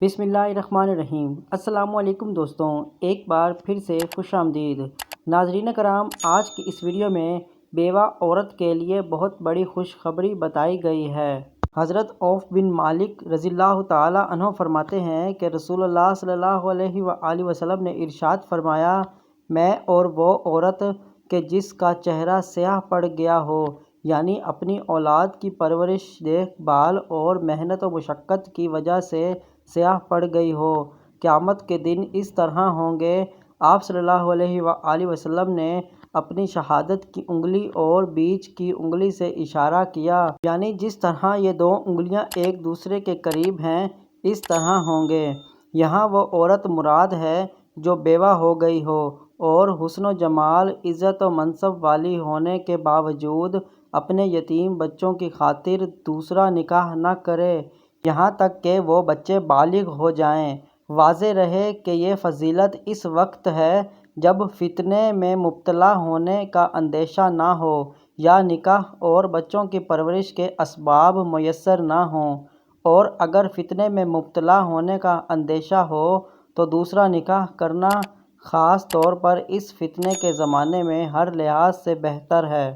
بسم اللہ الرحمن الرحیم۔ السلام علیکم دوستوں، ایک بار پھر سے خوش آمدید۔ ناظرین کرام، آج کی اس ویڈیو میں بیوہ عورت کے لیے بہت بڑی خوشخبری بتائی گئی ہے۔ حضرت عوف بن مالک رضی اللہ تعالیٰ عنہ فرماتے ہیں کہ رسول اللہ صلی اللہ علیہ وآلہ وسلم نے ارشاد فرمایا، میں اور وہ عورت کہ جس کا چہرہ سیاہ پڑ گیا ہو، یعنی اپنی اولاد کی پرورش، دیکھ بھال اور محنت و مشقت کی وجہ سے سیاہ پڑ گئی ہو، قیامت کے دن اس طرح ہوں گے۔ آپ صلی اللہ علیہ وآلہ وسلم نے اپنی شہادت کی انگلی اور بیچ کی انگلی سے اشارہ کیا، یعنی جس طرح یہ دو انگلیاں ایک دوسرے کے قریب ہیں اس طرح ہوں گے۔ یہاں وہ عورت مراد ہے جو بیوہ ہو گئی ہو اور حسن و جمال، عزت و منصب والی ہونے کے باوجود اپنے یتیم بچوں کی خاطر دوسرا نکاح نہ کرے یہاں تک کہ وہ بچے بالغ ہو جائیں۔ واضح رہے کہ یہ فضیلت اس وقت ہے جب فتنے میں مبتلا ہونے کا اندیشہ نہ ہو یا نکاح اور بچوں کی پرورش کے اسباب میسر نہ ہوں، اور اگر فتنے میں مبتلا ہونے کا اندیشہ ہو تو دوسرا نکاح کرنا خاص طور پر اس فتنے کے زمانے میں ہر لحاظ سے بہتر ہے۔